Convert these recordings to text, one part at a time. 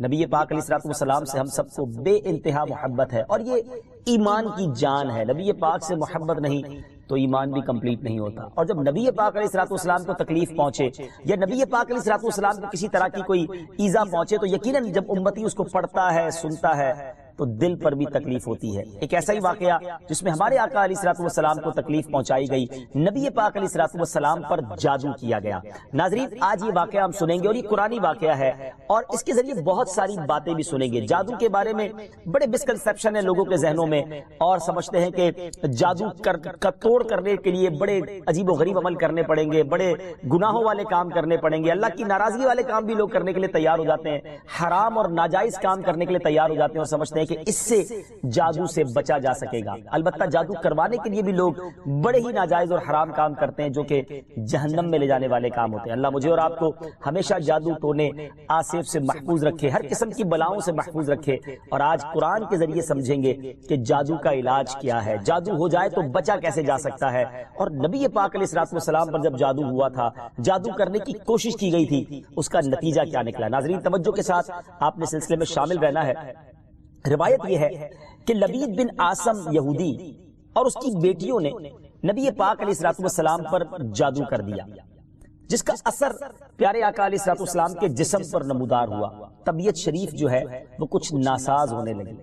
نبی پاک علیہ الصلوۃ والسلام سے ہم سب کو بے انتہا محبت ہے، اور یہ ایمان کی جان ہے۔ نبی پاک سے محبت نہیں تو ایمان بھی کمپلیٹ نہیں ہوتا۔ اور جب نبی پاک علیہ الصلوۃ والسلام کو تکلیف پہنچے یا نبی پاک علیہ الصلوۃ والسلام کو کسی طرح کی کوئی ایذا پہنچے تو یقیناً جب امتی اس کو پڑھتا ہے، سنتا ہے، تو دل پر بھی تکلیف ہوتی ہے۔ ایک ایسا ہی واقعہ جس میں ہمارے آقا علیہ الصلوۃ والسلام کو تکلیف پہنچائی گئی، نبی پاک علیہ الصلوۃ والسلام پر جادو کیا گیا۔ ناظرین، آج یہ واقعہ ہم سنیں گے اور یہ قرآنی واقعہ ہے، اور اس کے ذریعے بہت ساری باتیں بھی سنیں گے۔ جادو کے بارے میں بڑے مسکنسیپشن ہیں لوگوں کے ذہنوں میں، اور سمجھتے ہیں کہ جادو کا توڑ کرنے کے لیے بڑے عجیب و غریب عمل کرنے پڑیں گے، بڑے گناہوں والے کام کرنے پڑیں گے، اللہ کی ناراضگی والے کام بھی لوگ کرنے کے لیے تیار ہو جاتے ہیں، حرام اور ناجائز کام کرنے کے لیے تیار ہو جاتے ہیں، اور سمجھتے ہیں کہ اس سے جادو سے بچا جا سکے گا۔ البتہ جادو کروانے کے لیے بھی لوگ بڑے ہی ناجائز اور حرام کام کرتے ہیں جو کہ جہنم میں لے جانے والے کام ہوتے ہیں۔ اللہ مجھے اور آپ کو ہمیشہ جادو ٹونے آصف سے محفوظ رکھے، ہر قسم کی بلاؤں سے محفوظ رکھے، اور آج قرآن کے ذریعے سمجھیں گے کہ جادو کا علاج کیا ہے، جادو ہو جائے تو بچا کیسے جا سکتا ہے، اور نبی پاک علیہ الصلوۃ والسلام پر جب جادو ہوا تھا، جادو کرنے کی کوشش کی گئی تھی، اس کا نتیجہ کیا نکلا۔ ناظرین، توجہ کے ساتھ آپ نے سلسلے میں شامل رہنا ہے۔ روایت یہ ہے کہ لبید بن عاصم یہودی اور اس کی بیٹیوں نے نبی پاک علیہ الصلوۃ والسلام پر جادو کر دیا، جس کا اثر پیارے آقا علیہ الصلوۃ والسلام کے جسم پر نمودار ہوا۔ طبیعت شریف جو ہے وہ کچھ ناساز ہونے لگی،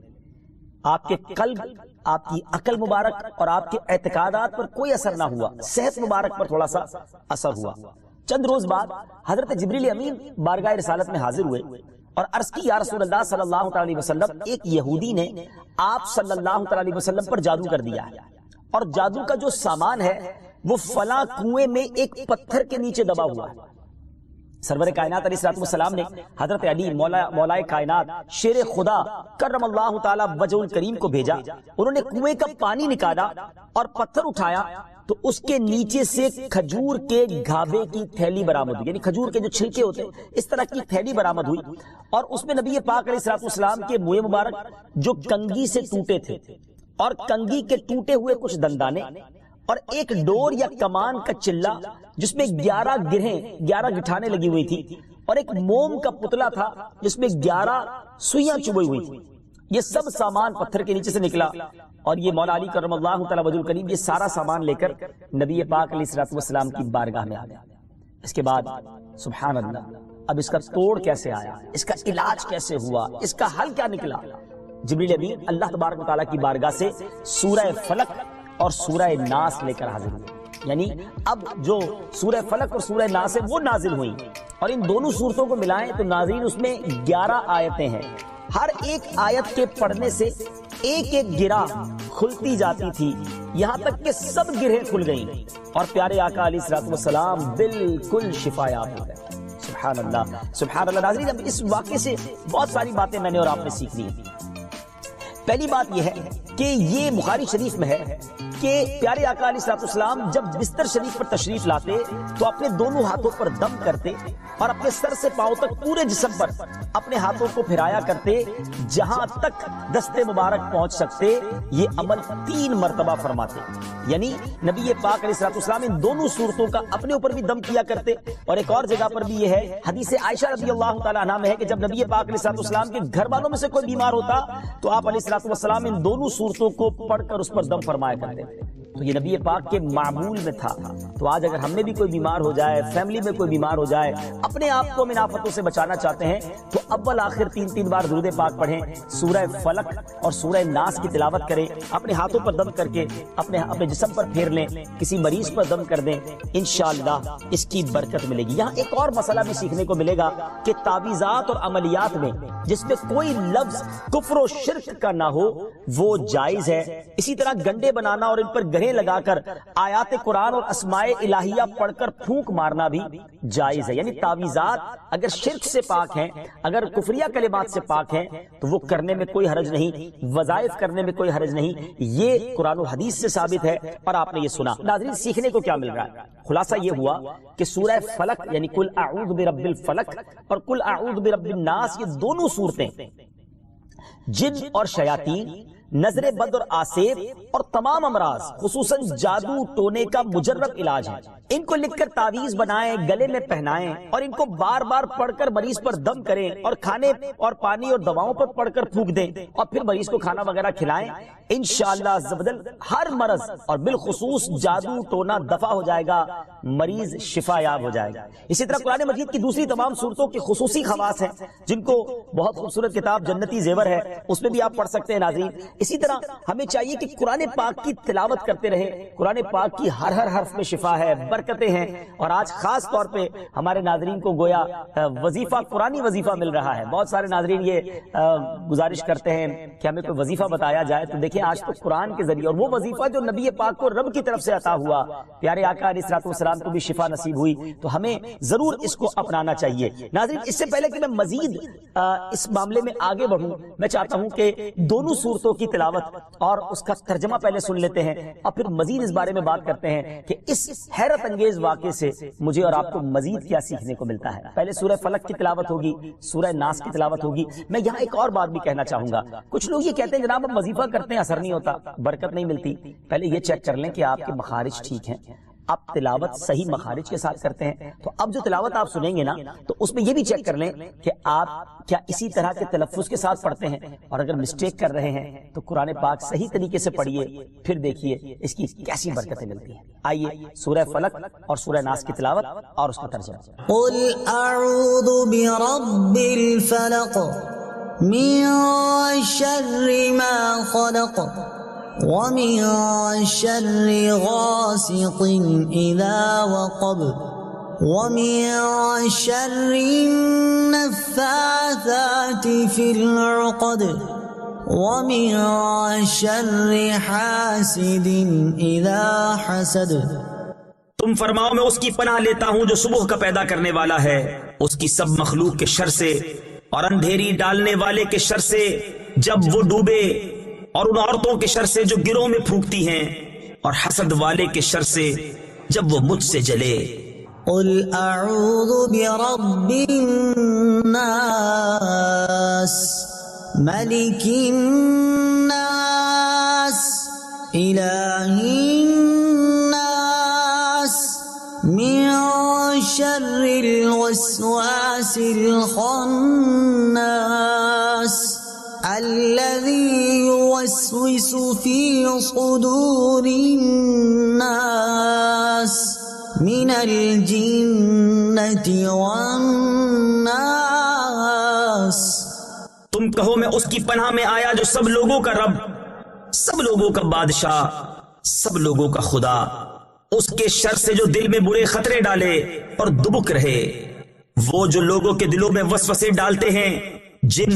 آپ کے قلب، آپ کی عقل مبارک اور آپ کے اعتقادات پر کوئی اثر نہ ہوا، صحت مبارک پر تھوڑا سا اثر ہوا۔ چند روز بعد حضرت جبریل امین بارگاہ رسالت میں حاضر ہوئے اور عرض کی، یا رسول اللہ صلی اللہ تعالی وسلم، ایک یہودی نے آپ صلی اللہ تعالی وسلم پر جادو کر دیا ہے، اور جادو کا جو سامان ہے وہ فلاں کنویں میں ایک پتھر کے نیچے دبا ہوا ہے۔ سرور کائنات علیہ الصلوۃ والسلام نے حضرت علی مولا کائنات شیر خدا کرم اللہ تعالی وجہ الکریم کو بھیجا، انہوں نے کنویں کا پانی نکالا اور پتھر اٹھایا تو اس کے نیچے سے کھجور کے گھابے کی تھیلی برآمد ہوئی، یعنی کھجور کے جو چھلکے ہوتے ہیں اس طرح کی تھیلی برآمد ہوئی، اور اس میں نبی پاک علیہ الصلوۃ والسلام کے منہ مبارک جو کنگھی سے ٹوٹے تھے، اور کنگھی کے ٹوٹے ہوئے کچھ دندانے، اور ایک ڈور یا کمان کا چلہ جس میں 11 گٹھانے لگی ہوئی تھی، اور ایک موم کا پتلا تھا جس میں 11 سوئیاں چبھی ہوئی تھی۔ یہ سب سامان پتھر کے نیچے سے نکلا، اور یہ مولا علی کرم اللہ تعالی وجہ الکریم یہ سارا سامان لے کر نبی پاک علیہ الصلوۃ والسلام کی بارگاہ میں آ گیا۔ اس کے بعد سبحان اللہ، اب اس کا توڑ کیسے آیا، اس کا علاج کیسے ہوا، اس کا حل کیا نکلا؟ جبریل امین اللہ تبارک و تعالیٰ کی بارگاہ سے سورہ فلق اور سورہ ناس لے کر حاضر ہوئے، یعنی اب جو سورہ فلق اور سورہ ناس ہے وہ نازل ہوئی، اور ان دونوں صورتوں کو ملائیں تو ناظرین اس میں 11 آیتیں ہیں، ہر ایک آیت کے پڑھنے سے ایک ایک گرہ کھلتی جاتی تھی، یہاں تک کہ سب گرہیں کھل گئیں، اور پیارے آقا علیہ الصلوۃ والسلام بالکل شفا یاب ہو گئے۔ سبحان اللہ، سبحان اللہ۔ ناظرین، اب اس واقعے سے بہت ساری باتیں میں نے اور آپ نے سیکھ لی۔ پہلی بات یہ ہے کہ یہ بخاری شریف میں ہے کہ پیارے آقا علیہ الصلوۃ والسلام جب بستر شریف پر تشریف لاتے تو اپنے دونوں ہاتھوں پر دم کرتے، اور اپنے سر سے پاؤں تک پورے جسم پر اپنے ہاتھوں کو پھرایا کرتے جہاں تک دست مبارک پہنچ سکتے، یہ عمل 3 مرتبہ فرماتے، یعنی نبی پاک علیہ الصلوۃ والسلام ان دونوں صورتوں کا اپنے اوپر بھی دم کیا کرتے۔ اور ایک اور جگہ پر بھی یہ ہے، حدیث عائشہ رضی اللہ تعالیٰ عنہ میں ہے کہ جب نبی پاک علیہ الصلوۃ والسلام کے گھر والوں میں سے کوئی بیمار ہوتا تو آپ علیہ الصلوۃ والسلام ان دونوں صورتوں کو پڑھ کر اس پر دم فرمایا کرتے تھے۔ تو یہ نبی پاک کے معمول میں تھا۔ تو آج اگر ہم میں بھی کوئی بیمار ہو جائے، فیملی میں کوئی بیمار ہو جائے، اپنے آپ کو من آفتوں سے بچانا چاہتے ہیں تو اول آخر 3 بار درود پاک پڑھیں، سورہ فلق اور سورہ ناس کی تلاوت کریں، اپنے ہاتھوں پر دم کر کے اپنے جسم پر پھیر لیں، کسی مریض پر دم کر دیں، انشاءاللہ اس کی برکت ملے گی۔ یہاں ایک اور مسئلہ بھی سیکھنے کو ملے گا کہ تعویذات اور عملیات میں جس میں کوئی لفظ کفر و شرک کا نہ ہو وہ جائز ہے۔ اسی طرح گنڈے بنانا اور ان پر گرہیں لگا کر آیات قرآن اور اسماء الہیہ پڑھ کر پھونک مارنا بھی جائز ہے، یعنی تعویذات اگر شرک سے پاک ہیں، اگر کفریہ کلمات سے پاک ہیں تو وہ کرنے میں کوئی حرج نہیں، وظائف کرنے میں کوئی حرج نہیں، یہ قرآن و حدیث سے ثابت ہے اور آپ نے یہ سنا۔ ناظرین، سیکھنے کو کیا مل رہا ہے؟ خلاصہ یہ ہوا کہ سورہ فلق یعنی قل اعوذ برب الفلق اور قل اعوذ برب الناس، یہ دونوں صورتیں جن اور شیاطین نظر بد اور آسیب اور تمام امراض خصوصاً جادو ٹونے کا مجرب علاج ہے۔ ان کو لکھ کر تعویذ بنائیں، گلے میں پہنائیں اور ان کو بار بار پڑھ کر مریض پر دم کریں اور کھانے اور پانی اور دواؤں پر پڑھ کر پھونک دیں اور پھر مریض کو کھانا وغیرہ کھلائیں۔ انشاءاللہ عز و جل ہر مرض اور بالخصوص جادو ٹونا دفع ہو جائے گا، مریض شفا یاب ہو جائے گا۔ اسی طرح قرآن مجید کی دوسری تمام صورتوں کی خصوصی خواص ہیں جن کو بہت خوبصورت کتاب جنتی زیور ہے اس میں بھی آپ پڑھ سکتے ہیں ناظرین۔ اسی طرح ہمیں چاہیے کہ قرآن پاک کی تلاوت کرتے رہیں۔ قرآن پاک کی ہر حرف میں شفا ہے، برکتیں ہیں، اور آج خاص طور پہ ہمارے ناظرین کو گویا وظیفہ، قرآنی وظیفہ مل رہا ہے۔ بہت سارے ناظرین یہ گزارش کرتے ہیں کہ ہمیں کوئی وظیفہ بتایا جائے، تو دیکھیں آج تو قرآن کے ذریعے، اور وہ وظیفہ جو نبی پاک کو رب کی طرف سے عطا ہوا، پیارے آقا علیہ الصلوۃ والسلام کو بھی شفا نصیب ہوئی، تو ہمیں ضرور اس کو اپنانا چاہیے۔ ناظرین اس سے پہلے کہ میں مزید اس معاملے میں آگے بڑھوں، میں چاہتا ہوں کہ دونوں صورتوں کی تلاوت اور اس کا ترجمہ پہلے سن لیتے ہیں اور پھر مزید اس بارے میں بات کرتے ہیں کہ اس حیرت انگیز واقعے سے مجھے اور آپ کو مزید کیا سیکھنے کو ملتا ہے۔ پہلے سورہ فلق کی تلاوت ہوگی، سورہ ناس کی تلاوت ہوگی۔ میں یہاں ایک اور بات بھی کہنا چاہوں گا، کچھ لوگ یہ کہتے ہیں جناب ہم وظیفہ کرتے ہیں اثر نہیں ہوتا، برکت نہیں ملتی۔ پہلے یہ چیک کر لیں کہ آپ کے مخارج ٹھیک ہیں، آپ تلاوت صحیح مخارج کے ساتھ کرتے ہیں، تو اب جو تلاوت آپ سنیں گے نا تو اس میں یہ بھی چیک کر لیں کہ آپ کیا اسی طرح کے تلفظ کے ساتھ پڑھتے ہیں، اور اگر مسٹیک کر رہے ہیں تو قرآن پاک صحیح طریقے سے پڑھیے، پھر دیکھیے اس کی کیسی برکتیں ملتی ہیں۔ آئیے سورہ فلق اور سورہ ناس کی تلاوت اور اس کا ترجمہ۔ قل اعوذ برب الفلق من شر ما خلق ومن شر غاسق اذا وقب ومن شر النفاثات في العقد ومن شر حاسد اذا حسد۔ تم فرماؤ میں اس کی پناہ لیتا ہوں جو صبح کا پیدا کرنے والا ہے، اس کی سب مخلوق کے شر سے، اور اندھیری ڈالنے والے کے شر سے جب وہ ڈوبے، اور ان عورتوں کے شر سے جو گروہ میں پھونکتی ہیں، اور حسد والے کے شر سے جب وہ مجھ سے جلے۔ قل اعوذ برب الناس ملک الناس الہ الناس من شر الوسواس الخناس الذي يوسوس في صدور الناس من الجنة والناس۔ تم کہو میں اس کی پناہ میں آیا جو سب لوگوں کا رب، سب لوگوں کا بادشاہ، سب لوگوں کا خدا، اس کے شر سے جو دل میں برے خطرے ڈالے اور دبک رہے، وہ جو لوگوں کے دلوں میں وسوسے ڈالتے ہیں، جن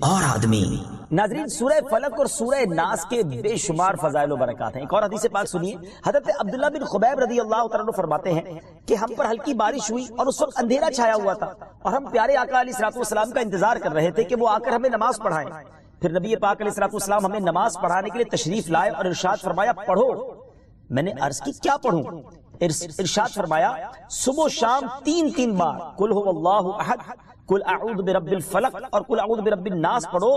اور آدمی۔ ناظرین سورہ فلق اور سورہ ناس کے بے شمار فضائل و برکات ہیں۔ ایک اور حدیث پاک سنیے، حضرت عبداللہ بن خبیب رضی اللہ تعالیٰ عنہ فرماتے ہیں کہ ہم پر ہلکی بارش ہوئی اور اس وقت اندھیرا چھایا ہوا تھا، اور ہم پیارے آقا علیہ الصلوۃ والسلام کا انتظار کر رہے تھے کہ وہ آ کر ہمیں نماز پڑھائیں۔ پھر نبی پاک علیہ الصلوۃ والسلام ہمیں نماز پڑھانے کے لیے تشریف لائے اور ارشاد فرمایا پڑھو۔ میں نے عرض کی کیا پڑھوں؟ ارشاد فرمایا صبح و شام تین بار قل هو اللہ احد، قل اعوذ برب الفلق اور قل اعوذ برب الناس پڑھو،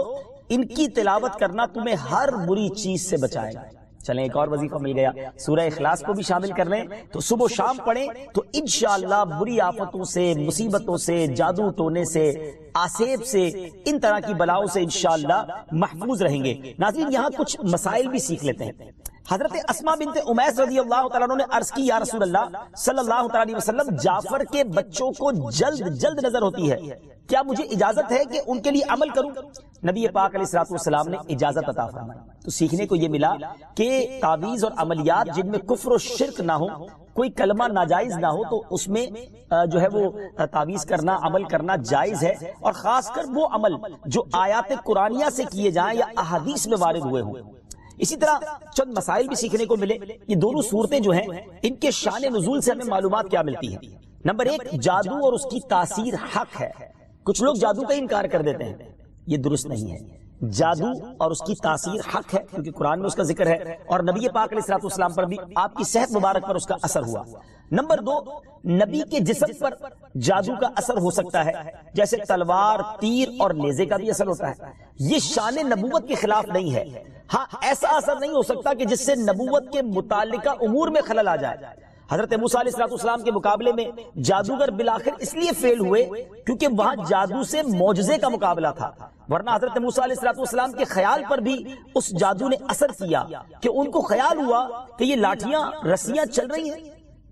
ان کی تلاوت کرنا تمہیں ہر بری چیز سے بچائے گا۔ چلیں ایک اور وظیفہ مل گیا، سورہ اخلاص کو بھی شامل کر لیں، تو صبح و شام پڑھیں تو انشاءاللہ بری آفتوں سے، مصیبتوں سے، جادو ٹونے سے، آسیب سے، ان طرح کی بلاؤں سے انشاءاللہ محفوظ رہیں گے۔ ناظرین یہاں کچھ مسائل بھی سیکھ لیتے ہیں۔ حضرت اسماء بنت امیس رضی اللہ تعالیٰ عنہ نے عرض کی یا رسول اللہ صلی اللہ تعالیٰ علیہ وسلم، جعفر کے بچوں کو جلد نظر ہوتی ہے، کیا مجھے اجازت ہے کہ ان کے لیے عمل کروں؟ نبی پاک علیہ الصلوۃ والسلام نے اجازت عطا فرمائی۔ تو سیکھنے کو یہ ملا کہ تعویذ اور عملیات جن میں کفر و شرک نہ ہو، کوئی کلمہ ناجائز نہ ہو، تو اس میں جو ہے وہ تعویذ کرنا، عمل کرنا جائز ہے، اور خاص کر وہ عمل جو آیات قرآنیہ سے کیے جائیں یا احادیث میں وارد ہوئے ہوں۔ اسی طرح چند مسائل بھی سیکھنے کو ملے۔ یہ دونوں صورتیں جو ہیں ان کے شان نزول سے ہمیں معلومات کیا ملتی ہیں؟ نمبر ایک، جادو اور اس کی تاثیر حق ہے۔ کچھ لوگ جادو کا انکار کر دیتے ہیں، یہ درست نہیں ہے۔ جادو اور اس کی تاثیر حق ہے کیونکہ قرآن میں اس کا ذکر ہے، اور نبی پاک علیہ الصلوۃ والسلام پر بھی آپ کی صحت مبارک پر اس کا اثر ہوا۔ نمبر 2، نبی کے جسم پر جادو کا اثر ہو سکتا ہے، جیسے تلوار، تیر اور نیزے کا بھی اثر ہوتا ہے۔ یہ شان نبوت کے خلاف نہیں ہے۔ ہاں، ایسا اثر نہیں ہو سکتا کہ جس سے نبوت کے متعلقہ امور میں خلل آ جائے۔ حضرت موسیٰ علیہ السلام کے مقابلے میں جادوگر بالآخر اس لیے فیل ہوئے کیونکہ وہاں جادو سے معجزے کا مقابلہ تھا، ورنہ حضرت موسیٰ علیہ السلام کے خیال پر بھی اس جادو نے اثر کیا کہ ان کو خیال ہوا کہ یہ لاٹھیاں رسیاں چل رہی ہیں۔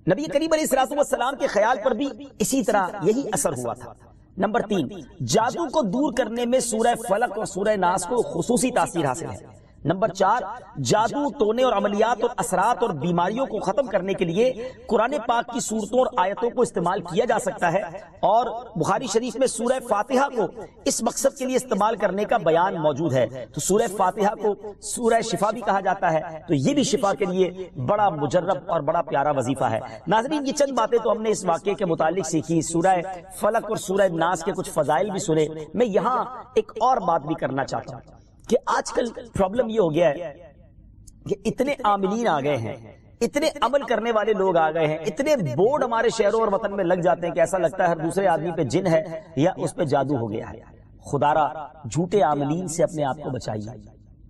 نبی کریم علیہ السلام کے خیال پر بھی اسی طرح یہی اثر ہوا تھا۔ نمبر 3، جادو کو دور کرنے میں سورہ فلق اور سورہ ناس کو خصوصی تاثیر حاصل ہے۔ نمبر 4، جادو، ٹونے اور عملیات اور اثرات اور بیماریوں کو ختم کرنے کے لیے قرآن پاک کی صورتوں اور آیتوں کو استعمال کیا جا سکتا ہے، اور بخاری شریف میں سورہ فاتحہ کو اس مقصد کے لیے استعمال کرنے کا بیان موجود ہے۔ تو سورہ فاتحہ کو سورہ شفا بھی کہا جاتا ہے، تو یہ بھی شفا کے لیے بڑا مجرب اور بڑا پیارا وظیفہ ہے۔ ناظرین، یہ چند باتیں تو ہم نے اس واقعے کے متعلق سیکھی، سورہ فلق اور سورہ ناس کے کچھ فضائل بھی سنے۔ میں یہاں ایک اور بات بھی کرنا چاہتا ہوں کہ آج کل پرابلم یہ ہو گیا ہے کہ اتنے عاملین آ گئے ہیں، اتنے عمل کرنے والے لوگ آ گئے ہیں، اتنے بورڈ ہمارے شہروں اور وطن میں لگ جاتے ہیں کہ ایسا لگتا ہے ہر دوسرے آدمی پہ جن ہے یا اس پہ جادو ہو گیا ہے۔ خدارا جھوٹے عاملین سے اپنے آپ کو بچائیے۔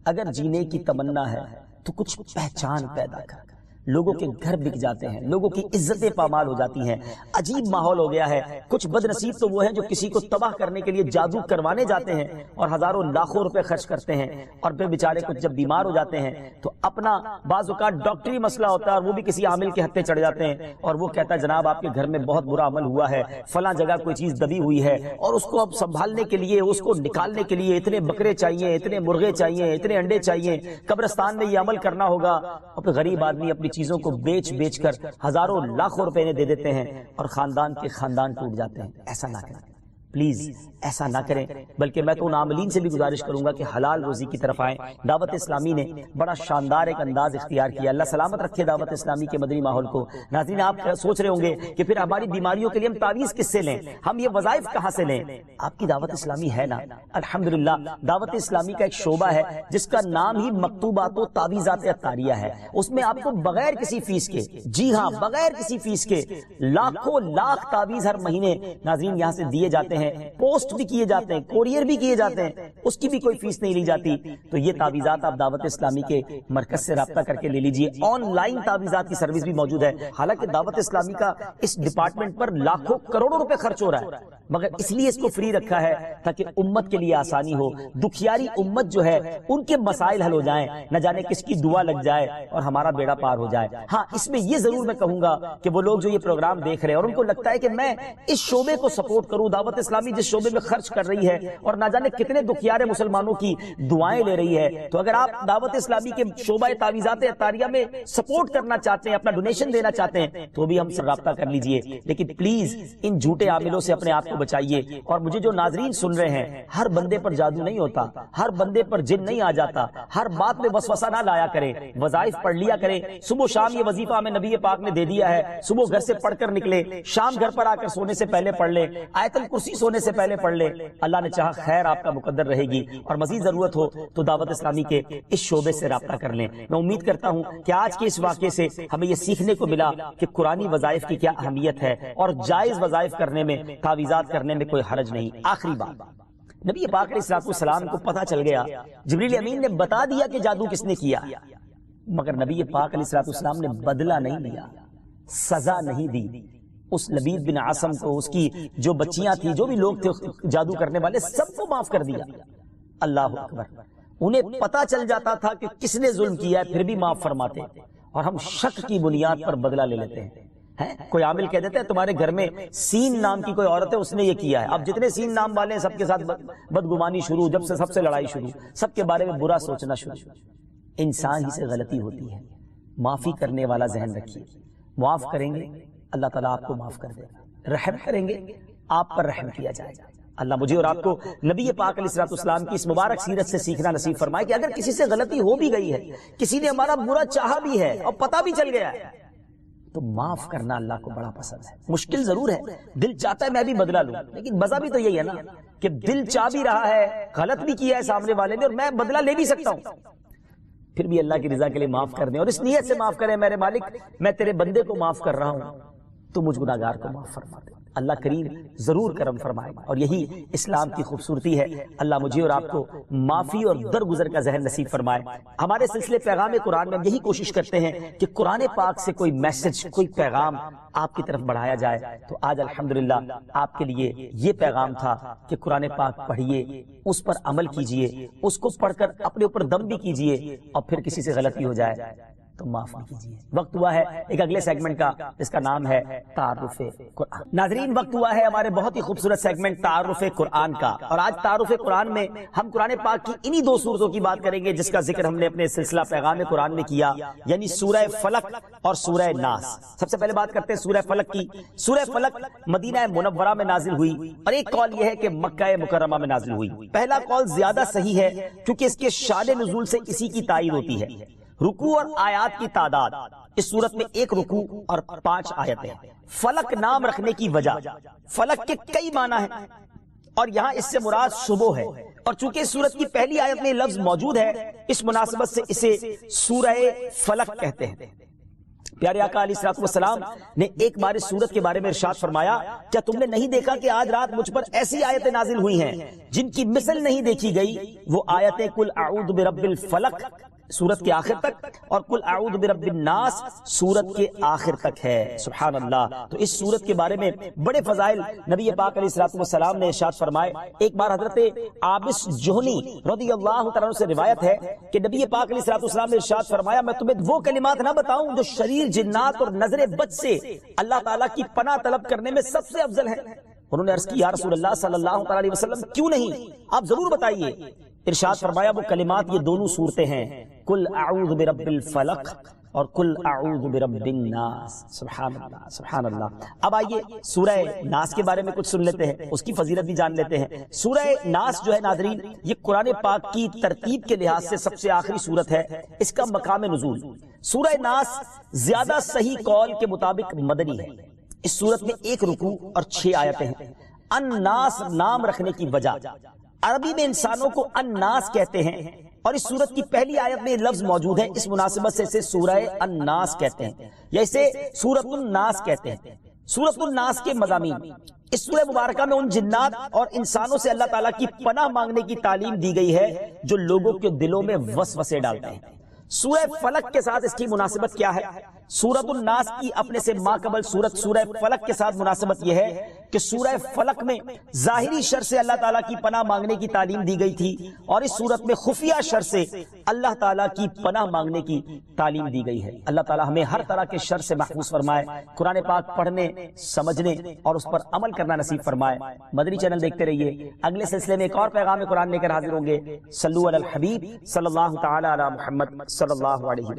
اگر جینے کی تمنا ہے تو کچھ پہچان پیدا کر۔ لوگوں کے گھر بک جاتے ہیں، لوگوں کی عزتیں پامال ہو جاتی ہیں، عجیب ماحول ہو گیا ہے۔ کچھ بد نصیب تو وہ ہیں جو کسی کو تباہ کرنے کے لیے جادو کروانے جاتے ہیں اور ہزاروں لاکھوں روپے خرچ کرتے ہیں، اور پھر بیچارے کچھ جب بیمار ہو جاتے ہیں تو اپنا بعض اوقات ڈاکٹری مسئلہ ہوتا ہے اور وہ بھی کسی عامل کے ہتھے چڑھ جاتے ہیں، اور وہ کہتا ہے جناب آپ کے گھر میں بہت برا عمل ہوا ہے، فلاں جگہ کوئی چیز دبی ہوئی ہے، اور اس کو اب سنبھالنے کے لیے، اس کو نکالنے کے لیے اتنے بکرے چاہیے، اتنے مرغے چاہیے، اتنے انڈے چاہیے، قبرستان میں یہ عمل کرنا ہوگا، اور پھر غریب آدمی اپنی چیزوں کو بیچ کر ہزاروں لاکھوں روپے انہیں دے دیتے ہیں اور خاندان کے خاندان ٹوٹ جاتے ہیں۔ ایسا نہ کریں، پلیز ایسا نہ کریں، بلکہ میں تو ان عاملین سے بھی گزارش کروں گا کہ حلال روزی کی طرف آئیں۔ دعوت اسلامی نے بڑا شاندار ایک انداز اختیار کیا، اللہ سلامت رکھے دعوت اسلامی کے مدنی ماحول کو۔ ناظرین، آپ سوچ رہے ہوں گے کہ پھر ہماری بیماریوں کے لیے ہم تعویذ کس سے لیں، ہم یہ وظائف کہاں سے لیں؟ آپ کی دعوت اسلامی ہے نا، الحمدللہ دعوت اسلامی کا ایک شعبہ ہے جس کا نام ہی مکتوبات و تعویذات عطاریہ ہے۔ اس میں آپ کو بغیر کسی فیس کے، جی ہاں بغیر کسی فیس کے، لاکھوں لاکھ تعویذ ہر مہینے ناظرین یہاں سے دیے جاتے ہیں، پوسٹ بھی کیے جاتے ہیں، کوریئر بھی کیے جاتے ہیں، اس کی بھی کوئی فیس نہیں لی جاتی۔ تو یہ تعویذات آپ دعوت اسلامی کے مرکز سے رابطہ کر کے لے لیجئے۔ آن لائن تعویذات کی سروس بھی موجود ہے، حالانکہ دعوت اسلامی کا اس ڈپارٹمنٹ پر لاکھوں کروڑوں روپے خرچ ہو رہا ہے، مگر اس لیے اس کو فری رکھا ہے تاکہ امت کے لیے آسانی ہو، دکھیاری امت جو ہے ان کے مسائل حل ہو جائیں، نہ جانے کس کی دعا لگ جائے اور ہمارا بیڑا پار ہو جائے۔ ہاں، اس میں یہ ضرور میں کہوں گا کہ وہ لوگ جو یہ پروگرام دیکھ رہے ہیں اور ان کو لگتا ہے کہ میں اس شعبے کو سپورٹ کروں، دعوت اسلامی جس شعبے میں خرچ کر رہی ہے اور نہ جانے کتنے دکھیارے مسلمانوں کی دعائیں لے رہی ہے، تو اگر آپ دعوت اسلامی کے شعبہ تعویذات عطاریہ میں سپورٹ کرنا چاہتے ہیں، اپنا ڈونیشن دینا چاہتے ہیں، تو بھی ہم سے رابطہ کر لیجئے۔ لیکن پلیز ان جھوٹے عاملوں سے اپنے آپ کو بچائیے۔ اور مجھے جو ناظرین سن رہے ہیں، ہر بندے پر جادو نہیں ہوتا، ہر بندے پر جن نہیں آ جاتا، ہر بات میں وسوسہ نہ لایا کریں، وظائف پڑھ لیا کریں۔ صبح شام یہ وظیفہ ہمیں نبی پاک نے دے دیا ہے، صبح گھر سے پڑھ کر نکلے، شام گھر پر آ کر سونے سے پہلے پڑھ لیں، آیت الکرسی سونے سے پہلے پڑھ لیں، اللہ نے چاہا خیر آپ کا مقدر رہے گی۔ اور مزید ضرورت ہو تو دعوت اسلامی کے اس شعبے سے رابطہ کر لیں۔ میں امید کرتا ہوں کہ آج کے اس واقعے سے ہمیں یہ سیکھنے کو ملا کہ قرآنی وظائف کی کیا اہمیت ہے، اور جائز وظائف کرنے میں، تعویذات کرنے میں کوئی حرج نہیں۔ آخری بات، نبی پاک علیہ السلام کو پتہ چل گیا، جبریل امین نے بتا دیا کہ جادو کس نے کیا، مگر نبی پاک علیہ السلام نے بدلہ نہیں لیا، سزا نہیں دی۔ اس لبید بن عاصم کو، اس کی جو بچیاں تھی، جو بھی لوگ تھے جادو کرنے والے، سب کو معاف کر دیا۔ اللہ اکبر! انہیں پتا چل جاتا تھا کہ کس نے ظلم کیا ہے، پھر بھی معاف فرماتے، اور ہم شک کی بنیاد پر بدلہ لے لیتے ہیں۔ کوئی عامل کہہ دیتا ہے تمہارے گھر میں سین نام کی کوئی عورت ہے، اس نے یہ کیا ہے، اب جتنے سین نام والے ہیں سب کے ساتھ بدگمانی شروع، جب سے سب سے لڑائی شروع، سب کے بارے میں برا سوچنا شروع۔ انسان ہی سے غلطی ہوتی ہے، معافی کرنے والا ذہن رکھیے، معاف کریں گے اللہ تعالیٰ آپ کو معاف کر دے گا، رحم کریں گے آپ پر رحم کیا جائے گا۔ اللہ مجھے اور آپ کو نبی پاک علیہ السلام کی اس مبارک سیرت سے سیکھنا نصیب فرمائے کہ اگر کسی سے غلطی ہو بھی گئی ہے، کسی نے ہمارا برا چاہا بھی ہے اور پتہ بھی چل گیا ہے، تو معاف کرنا اللہ کو بڑا پسند ہے۔ مشکل ضرور ہے، دل چاہتا ہے میں بھی بدلہ لوں، لیکن مزہ بھی تو یہی ہے نا کہ دل چاہ بھی رہا ہے، غلط بھی کیا ہے سامنے والے نے، اور میں بدلہ لے بھی سکتا ہوں، پھر بھی اللہ کی رضا کے لیے معاف کر دیں، اور اس نیت سے معاف کریں، میرے مالک میں تیرے بندے کو معاف کر رہا ہوں، تو مجھ گناہگار کو معاف فرما دے۔ اللہ کریم ضرور کرم فرمائے گا، اور یہی اسلام کی خوبصورتی ہے۔ اللہ مجھے اور آپ کو معافی اور درگزر کا ذہن نصیب فرمائے۔ ہمارے سلسلے پیغام قرآن میں ہم یہی کوشش کرتے ہیں کہ قرآن پاک سے کوئی میسج، کوئی پیغام آپ کی طرف بڑھایا جائے۔ تو آج الحمدللہ آپ کے لیے یہ پیغام تھا کہ قرآن پاک پڑھیے، اس پر عمل کیجئے، اس کو پڑھ کر اپنے اوپر دم بھی کیجئے، اور پھر کسی سے غلطی ہو جائے تو معاف بھی کیجیے۔ وقت ہوا ہے ایک اگلے سیگمنٹ کا، جس کا نام ہے تعارف قرآن۔ ناظرین، وقت ہوا ہے ہمارے بہت ہی خوبصورت سیگمنٹ تعارف قرآن کا، اور آج تعارف قرآن میں ہم قرآن پاک کی انہی دو سورتوں کی بات کریں گے جس کا ذکر ہم نے اپنے سلسلہ پیغام قرآن میں کیا، یعنی سورہ فلق اور سورہ ناس۔ سب سے پہلے بات کرتے ہیں سورہ فلق کی۔ سورہ فلق مدینہ منورہ میں نازل ہوئی، اور ایک قول یہ ہے کہ مکہ مکرمہ میں نازل ہوئی۔ پہلا قول زیادہ صحیح ہے کیونکہ اس کے شان نزول سے اسی کی تائید ہوتی ہے۔ رکوع اور آیات کی تعداد، اس صورت میں 1 رکوع اور 5 آیتیں۔ فلق نام رکھنے کی وجہ، فلق کے کئی معنی ہیں، اور یہاں اس سے مراد صبح ہے، اور چونکہ اس صورت کی پہلی آیت میں لفظ موجود ہے، اس مناسبت سے اسے سورہ فلق کہتے ہیں۔ پیارے آقا علیہ الصلوۃ والسلام نے ایک بار اس سورت کے بارے میں ارشاد فرمایا، کیا تم نے نہیں دیکھا کہ آج رات مجھ پر ایسی آیتیں نازل ہوئی ہیں جن کی مثل نہیں دیکھی گئی؟ وہ آیتیں قل اعوذ برب الفلق سورت کے آخر تک، اور قل اعوذ برب الناس سورت کے آخر تک ہے۔ سبحان اللہ۔ تو اس سورت کے بارے میں بڑے فضائل نبی پاک علیہ الصلوۃ والسلام نے ارشاد فرمائے۔ ایک بار حضرت عابس جوہنی رضی اللہ تعالیٰ عنہ سے روایت ہے کہ نبی پاک علیہ الصلوۃ والسلام نے ارشاد فرمایا، میں تمہیں وہ کلمات نہ بتاؤں جو شریر جنات اور نظر بد سے اللہ تعالیٰ کی پناہ طلب کرنے میں سب سے افضل ہے۔ انہوں نے عرض کی، یا رسول اللہ صلی اللہ تعالیٰ علیہ وسلم، کیوں نہیں، آپ ضرور بتائیے۔ ارشاد فرمایا وہ کلمات یہ دونوں صورتیں ہیں، قل اعوذ برب الفلق اور قل اعوذ برب الناس۔ سبحان اللہ، سبحان اللہ۔ اب آئیے سورہ ناس کے بارے میں کچھ سن لیتے ہیں، اس کی فضیلت بھی جان لیتے ہیں۔ سورہ ناس جو ہے ناظرین، یہ قرآن پاک کی ترتیب کے لحاظ سے سب سے آخری سورت ہے۔ اس کا مقام نزول، سورہ ناس زیادہ صحیح قول کے مطابق مدنی ہے۔ اس سورت میں 1 رکوع اور 6 آیتیں ہیں۔ الناس نام رکھنے کی وجہ، عربی میں انسانوں کو الناس کہتے ہیں، اور اس سورت کی پہلی آیت میں لفظ موجود ہے، اس مناسبت سے اسے سورہ الناس کہتے ہیں، یا اسے سورۃ الناس کہتے ہیں۔ سورۃ الناس کے مضامین، اس سورہ مبارکہ میں ان جنات اور انسانوں سے اللہ تعالیٰ کی پناہ مانگنے کی تعلیم دی گئی ہے جو لوگوں کے دلوں میں وسوسے ڈالتے ہیں۔ سورہ فلق کے ساتھ اس کی مناسبت کیا ہے؟ سورۃ الناس کی اپنے سے ماقبل سورت سورہ فلق کے ساتھ مناسبت یہ ہے کہ سورہ فلق میں ظاہری شر سے اللہ تعالیٰ کی پناہ مانگنے کی تعلیم دی گئی تھی، اور اس سورت میں خفیہ شر سے اللہ تعالیٰ کی پناہ مانگنے کی تعلیم دی گئی ہے۔ اللہ تعالیٰ ہمیں ہر طرح کے شر سے محفوظ فرمائے، قرآن پاک پڑھنے، سمجھنے اور اس پر عمل کرنا نصیب فرمائے۔ مدنی چینل دیکھتے رہیے، اگلے سلسلے میں ایک اور پیغام قرآن لے کر حاضر ہوں گے۔ صلو علی الحبیب صلی اللہ تعالی علی محمد صلی اللہ علیہ وسلم۔